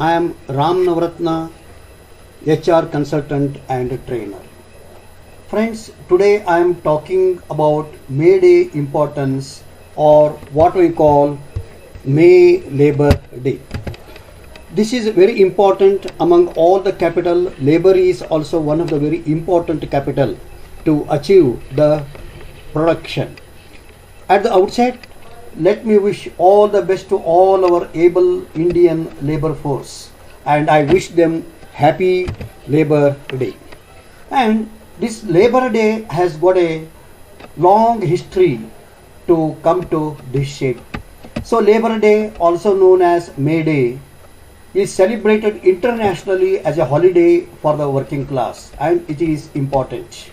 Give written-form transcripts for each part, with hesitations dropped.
I am Ram Navratna, HR consultant and trainer. Friends, today I am talking about May Day importance, or what we call May Labor Day. This is very important among all the capital. Labor is also one of the very important capital to achieve the production. At the outset, let me wish all the best to all our able Indian labor force, and I wish them happy Labor Day. And this Labor Day has got a long history to come to this shape. So Labor Day, also known as May Day, is celebrated internationally as a holiday for the working class, and it is important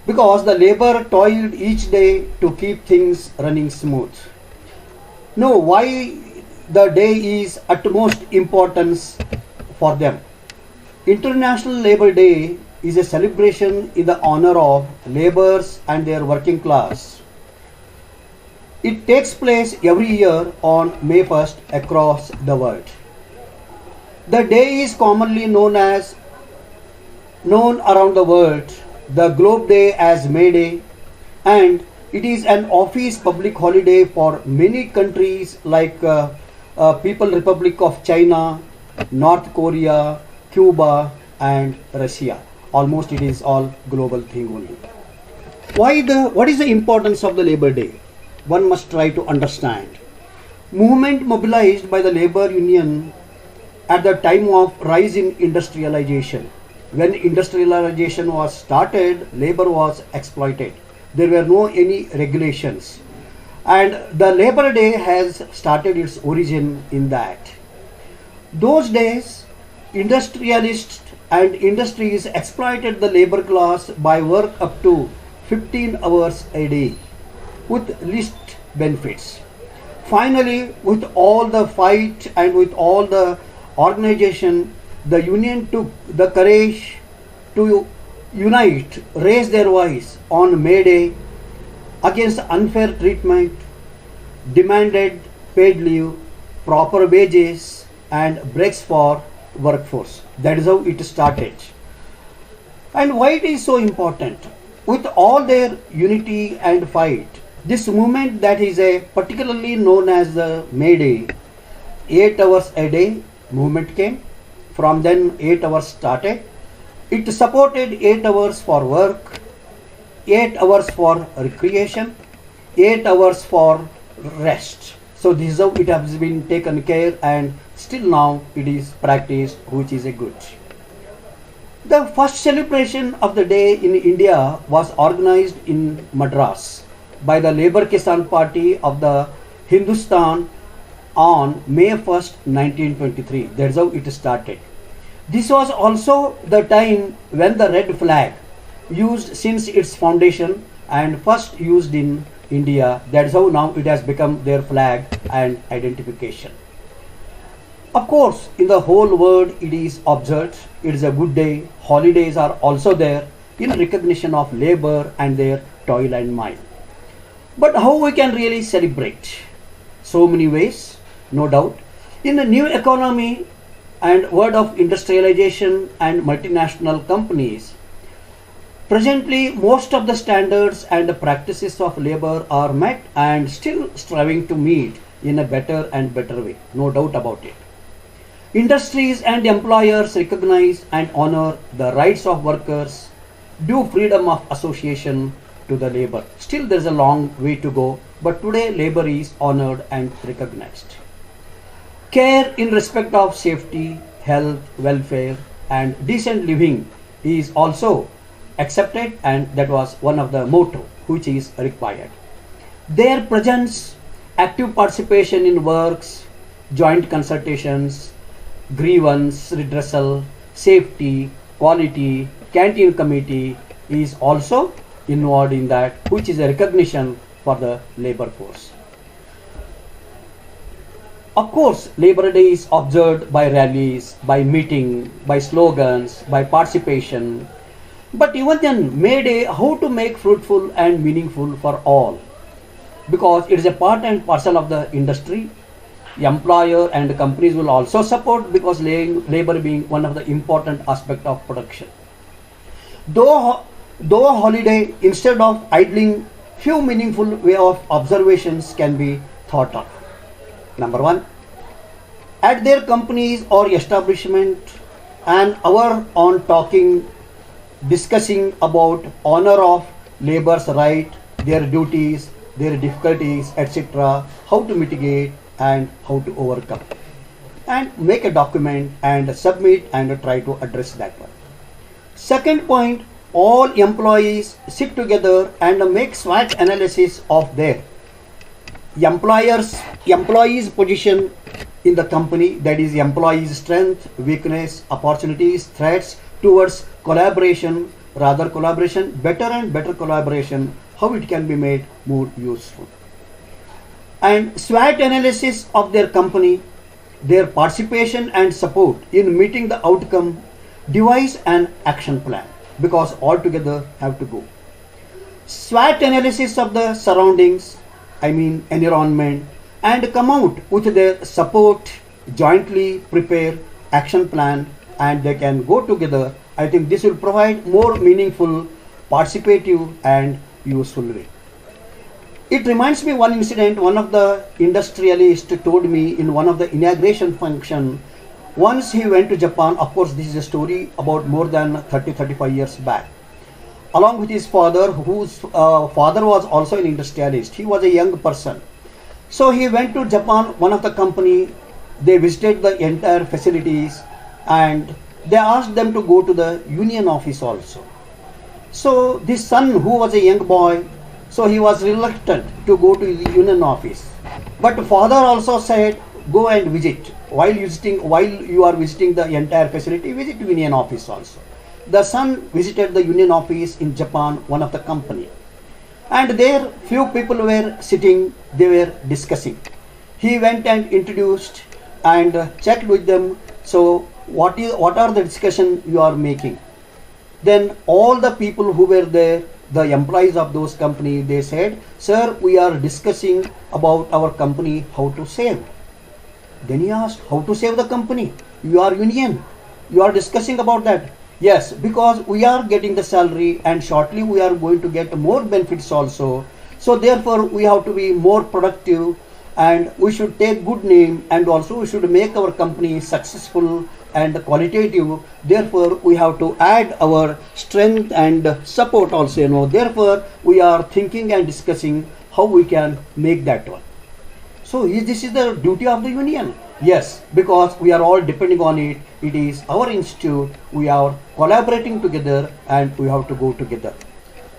because the labor toiled each day to keep things running smooth. Now, why the day is utmost importance for them? International Labor Day is a celebration in the honor of laborers and their working class. It takes place every year on May 1st across the world. The day is commonly known around the world, the Globe Day as May Day, and it is an office public holiday for many countries like People Republic of China, North Korea, Cuba and Russia. Almost it is all global thing only. What is the importance of the Labor Day? One must try to understand. Movement mobilized by the labor union at the time of rise in industrialization. When industrialization was started, labor was exploited. There were no any regulations. And the Labor Day has started its origin in that. Those days, industrialists and industries exploited the labor class by work up to 15 hours a day with least benefits. Finally, with all the fight and with all the organization, the union took the courage to unite, raise their voice on May Day against unfair treatment, demanded paid leave, proper wages and breaks for workforce. That is how it started. And why it is so important? With all their unity and fight, this movement that is particularly known as the May Day, 8 hours a day movement came. From then 8 hours started. It supported 8 hours for work, 8 hours for recreation, 8 hours for rest. So this is how it has been taken care, and still now it is practiced, which is a good. The first celebration of the day in India was organized in Madras by the Labour Kisan Party of the Hindustan on May 1st, 1923. That's how it started. This was also the time when the red flag, used since its foundation and first used in India, that's how now it has become their flag and identification. Of course, in the whole world it is observed. It is a good day. Holidays are also there in recognition of labor and their toil and mile. But how we can really celebrate? So many ways, no doubt. In the new economy and world of industrialization and multinational companies, presently most of the standards and the practices of labor are met and still striving to meet in a better and better way, no doubt about it. Industries and employers recognize and honor the rights of workers, due freedom of association to the labor. Still there is a long way to go, but today labor is honored and recognized. Care in respect of safety, health, welfare and decent living is also accepted, and that was one of the motto which is required. Their presence, active participation in works, joint consultations, grievance redressal, safety, quality, canteen committee is also involved in that, which is a recognition for the labor force. Of course, Labor Day is observed by rallies, by meeting, by slogans, by participation. But even then, May Day, how to make fruitful and meaningful for all? Because it is a part and parcel of the industry. employer and companies will also support, because labor being one of the important aspect of production. Though a holiday, instead of idling, few meaningful way of observations can be thought of. Number one, at their companies or establishment, an hour on talking, discussing about honor of labor's right, their duties, their difficulties, etc., how to mitigate and how to overcome, and make a document and submit and try to address that one. Second point, all employees sit together and make SWOT analysis of their employees position in the company, that is employees strength, weakness, opportunities, threats, towards collaboration, better and better collaboration, how it can be made more useful, and SWOT analysis of their company, their participation and support in meeting the outcome, devise an action plan, because all together have to go. SWOT analysis of the surroundings, I mean environment, and come out with their support, jointly prepare action plan, and they can go together. I think this will provide more meaningful, participative and useful way. It reminds me one incident. One of the industrialists told me in one of the inauguration function. Once he went to Japan. Of course, this is a story about more than 30-35 years back. Along with his father, whose father was also an industrialist. He was a young person. So he went to Japan, one of the company. They visited the entire facilities and they asked them to go to the union office also. So this son, who was a young boy, so he was reluctant to go to the union office. But father also said, go and visit. While you are visiting the entire facility, visit union office also. The son visited the union office in Japan, one of the company. And there few people were sitting, they were discussing. He went and introduced and checked with them. So what are the discussion you are making? Then all the people who were there, the employees of those company, they said, sir, we are discussing about our company, how to save. Then he asked, how to save the company? You are union. You are discussing about that. Yes, because we are getting the salary and shortly we are going to get more benefits also. So therefore we have to be more productive and we should take good name, and also we should make our company successful and qualitative. Therefore we have to add our strength and support also. Therefore we are thinking and discussing how we can make that one. So this is the duty of the union. Yes, because we are all depending on it. It is our institute. We are collaborating together and we have to go together.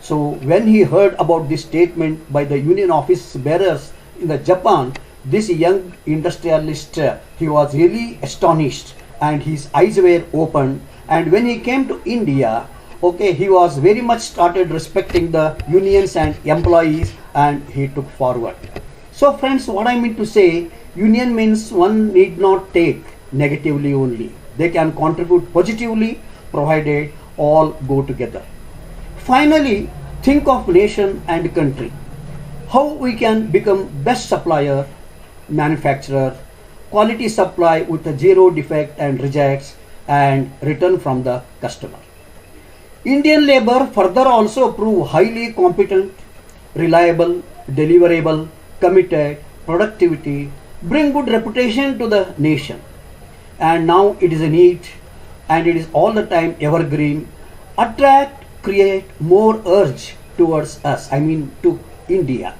So when he heard about this statement by the union office bearers in the Japan, this young industrialist, he was really astonished and his eyes were opened. And when he came to India, he was very much started respecting the unions and employees, and he took forward. So friends, what I mean to say, union means one need not take negatively only. They can contribute positively provided all go together. Finally, think of nation and country. How we can become best supplier, manufacturer, quality supply with a zero defect and rejects and return from the customer. Indian labor further also prove highly competent, reliable, deliverable, committed, productivity, bring good reputation to the nation. And now it is a need and it is all the time evergreen, attract, create more urge towards us, to India.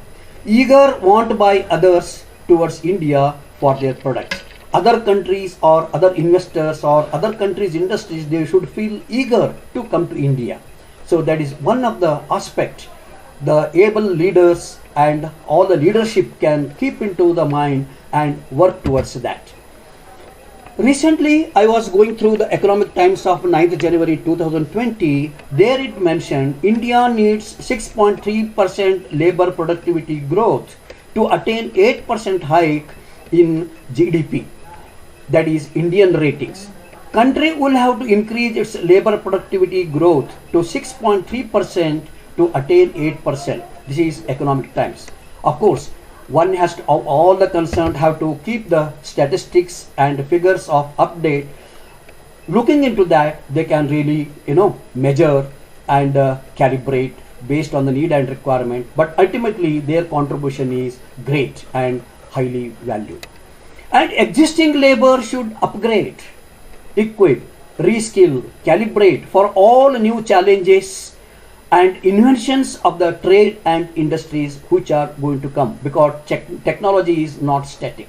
Eager want by others towards India for their products. Other countries or other investors or other countries' industries, they should feel eager to come to India. So that is one of the aspects the able leaders and all the leadership can keep into the mind and work towards that. Recently, I was going through the Economic Times of 9th January 2020. There it mentioned India needs 6.3% labor productivity growth to attain 8% hike in GDP. That is Indian ratings. Country will have to increase its labor productivity growth to 6.3% to attain 8%. This is Economic Times. Of course, One has to, all the concerned have to keep the statistics and figures of update. Looking into that, they can really, measure and calibrate based on the need and requirement. But ultimately, their contribution is great and highly valued. And existing labor should upgrade, equip, reskill, calibrate for all new challenges and inventions of the trade and industries which are going to come, because technology is not static.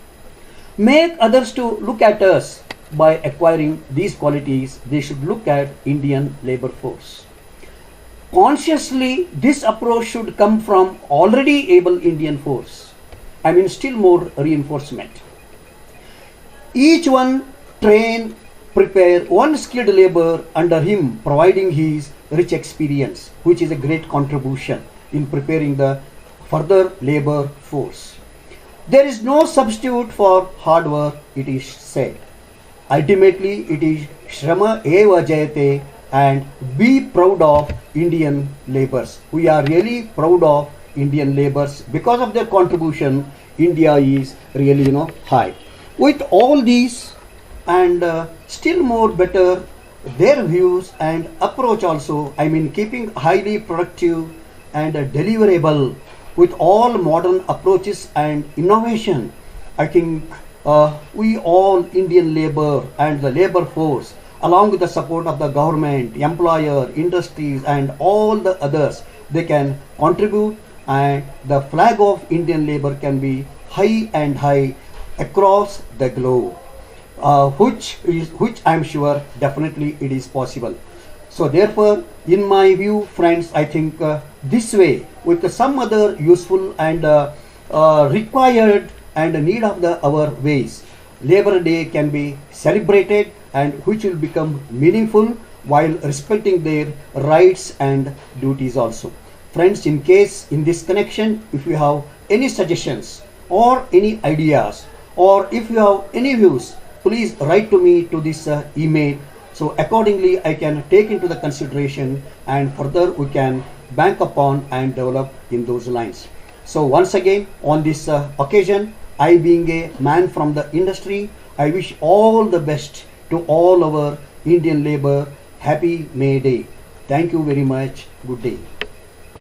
Make others to look at us by acquiring these qualities. They should look at Indian labor force. Consciously, this approach should come from already able Indian force. I mean, still more reinforcement. Each one train, prepare one skilled labor under him, providing his rich experience, which is a great contribution in preparing the further labor force. There is no substitute for hard work, it is said. Ultimately, it is Shrama Eva Jayate, and be proud of Indian laborers. We are really proud of Indian laborers. Because of their contribution, India is really, high. With all these and still more better, their views and approach also, I mean, keeping highly productive and deliverable with all modern approaches and innovation, I think we all Indian labor and the labor force, along with the support of the government, employer, industries and all the others, they can contribute, and the flag of Indian labor can be high and high across the globe, which I'm sure definitely it is possible. So therefore, in my view, friends, I think this way, with some other useful and required and need of our ways, Labor Day can be celebrated, and which will become meaningful while respecting their rights and duties also. Friends, in case in this connection, if you have any suggestions or any ideas, or if you have any views, please write to me to this email. So accordingly, I can take into the consideration, and further we can bank upon and develop in those lines. So once again, on this occasion, I being a man from the industry, I wish all the best to all our Indian labor. Happy May Day. Thank you very much. Good day.